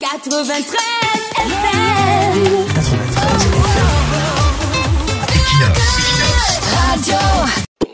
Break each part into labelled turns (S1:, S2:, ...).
S1: 93 FM.
S2: 93 FM.
S1: Radio.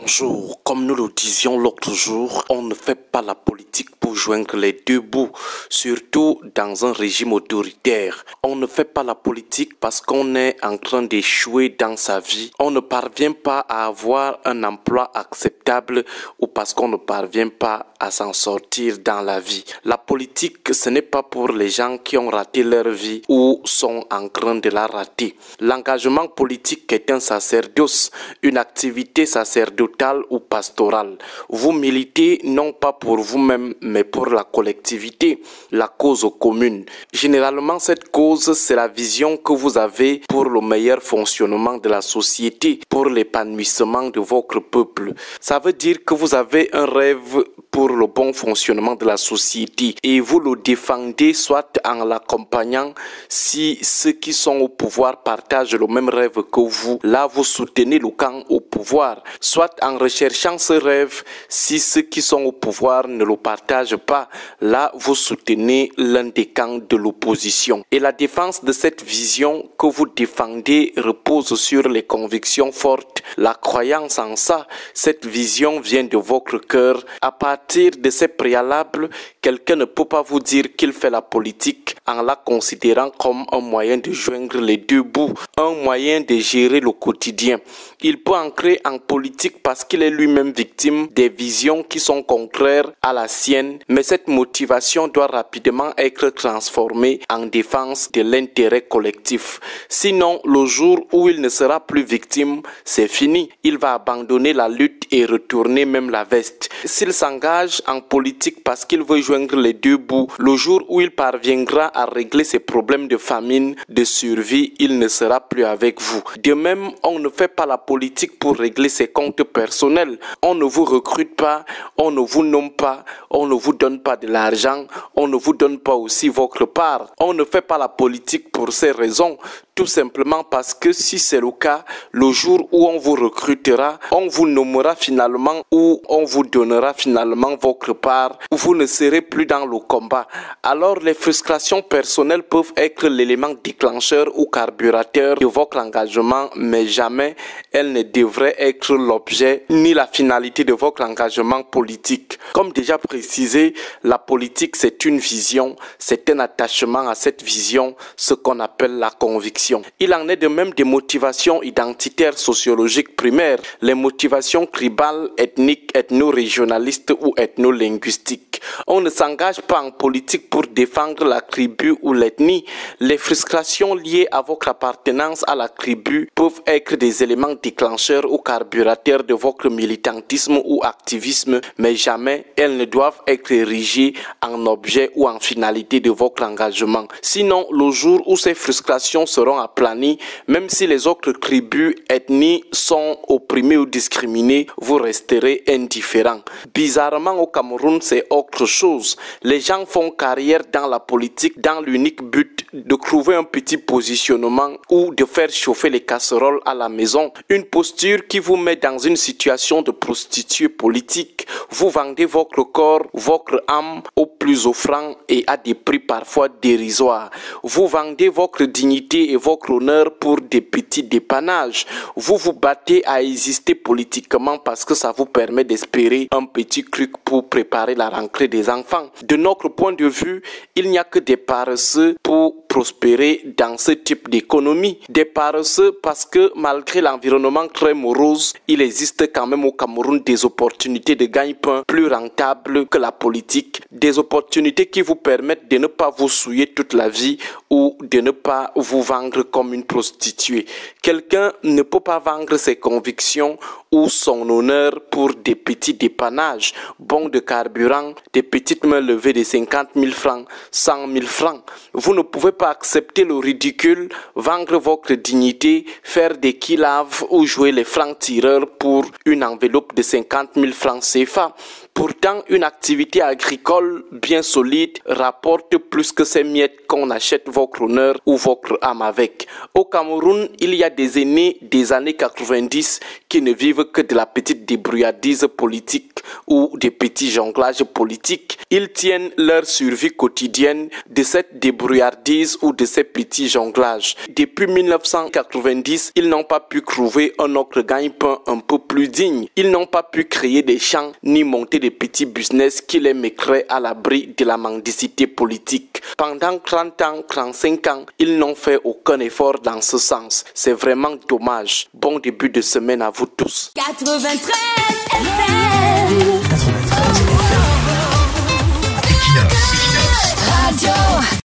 S3: Bonjour, comme nous le disions l'autre jour, on ne fait pas la politique pour joindre les deux bouts, surtout dans un régime autoritaire. On ne fait pas la politique parce qu'on est en train d'échouer dans sa vie. On ne parvient pas à avoir un emploi acceptable ou parce qu'on ne parvient pas à s'en sortir dans la vie. La politique, ce n'est pas pour les gens qui ont raté leur vie ou sont en train de la rater. L'engagement politique est un sacerdoce, une activité sacerdotale ou pastorale. Vous militez non pas pour vous-même, mais pour la collectivité, la cause commune. Généralement, cette cause, c'est la vision que vous avez pour le meilleur fonctionnement de la société, pour l'épanouissement de votre peuple. Ça veut dire que vous avez un rêve pour le bon fonctionnement de la société et vous le défendez soit en l'accompagnant si ceux qui sont au pouvoir partagent le même rêve que vous. Là, vous soutenez le camp au pouvoir, soit en recherchant ce rêve si ceux qui sont au pouvoir ne le partagent pas. Là, vous soutenez l'un des camps de l'opposition. Et la défense de cette vision que vous défendez repose sur les convictions fortes, la croyance en ça. Cette vision vient de votre cœur. À partir de ces préalables, quelqu'un ne peut pas vous dire qu'il fait la politique en la considérant comme un moyen de joindre les deux bouts, un moyen de gérer le quotidien. Il peut entrer en politique parce qu'il est lui-même victime des visions qui sont contraires à la sienne, mais cette motivation doit rapidement être transformée en défense de l'intérêt collectif. Sinon, le jour où il ne sera plus victime, c'est fini. Il va abandonner la lutte et retourner même la veste. S'il s'engage en politique parce qu'il veut joindre les deux bouts, le jour où il parviendra à régler ses problèmes de famine, de survie, il ne sera plus avec vous. De même, on ne fait pas la politique pour régler ses comptes personnels. On ne vous recrute pas, on ne vous nomme pas, on ne vous donne pas de l'argent, on ne vous donne pas aussi votre part. On ne fait pas la politique pour ces raisons. Tout simplement parce que si c'est le cas, le jour où on vous recrutera, on vous nommera finalement ou on vous donnera finalement votre part, vous ne serez plus dans le combat. Alors les frustrations personnelles peuvent être l'élément déclencheur ou carburateur de votre engagement, mais jamais elles ne devraient être l'objet ni la finalité de votre engagement politique. Comme déjà précisé, la politique c'est une vision, c'est un attachement à cette vision, ce qu'on appelle la conviction. Il en est de même des motivations identitaires sociologiques primaires, les motivations tribales, ethniques, ethno-régionalistes ou ethno-linguistiques. On ne s'engage pas en politique pour défendre la tribu ou l'ethnie. Les frustrations liées à votre appartenance à la tribu peuvent être des éléments déclencheurs ou carburateurs de votre militantisme ou activisme, mais jamais elles ne doivent être érigées en objet ou en finalité de votre engagement. Sinon, le jour où ces frustrations seront aplanies, même si les autres tribus, ethnies sont opprimées ou discriminées, vous resterez indifférent. Bizarrement, au Cameroun, c'est autre chose. Les gens font carrière dans la politique dans l'unique but de trouver un petit positionnement ou de faire chauffer les casseroles à la maison. Une posture qui vous met dans une situation de prostituée politique. Vous vendez votre corps, votre âme au plus offrant et à des prix parfois dérisoires. Vous vendez votre dignité et votre honneur pour des petits dépannages. Vous vous battez à exister politiquement parce que ça vous permet d'espérer un petit truc pour préparer la rentrée des enfants. De notre point de vue, il n'y a que des paresseux pour prospérer dans ce type d'économie. Des paresseux parce que malgré l'environnement très morose, il existe quand même au Cameroun des opportunités de gagne-pain plus rentables que la politique. Des opportunités qui vous permettent de ne pas vous souiller toute la vie ou de ne pas vous vendre comme une prostituée. Quelqu'un ne peut pas vendre ses convictions ou son honneur pour des petits dépannages, bons de carburant, des petites mains levées de 50 000 francs, 100 000 francs. Vous ne pouvez pas accepter le ridicule, vendre votre dignité, faire des kilaves ou jouer les francs tireurs pour une enveloppe de 50 000 francs CFA. Pourtant, une activité agricole bien solide rapporte plus que ces miettes qu'on achète votre honneur ou votre âme avec. Au Cameroun, il y a des aînés des années 90 qui ne vivent que de la petite débrouillardise politique ou des petits jonglages politiques. Ils tiennent leur survie quotidienne de cette débrouillardise ou de ces petits jonglages. Depuis 1990, ils n'ont pas pu trouver un autre gagne-pain un peu plus digne. Ils n'ont pas pu créer des champs ni monter des petits business qui les mettraient à l'abri de la mendicité politique. Pendant 30 ans, 35 ans, ils n'ont fait aucun effort dans ce sens. C'est vraiment dommage. Bon début de semaine à vous tous.
S1: 93 FM.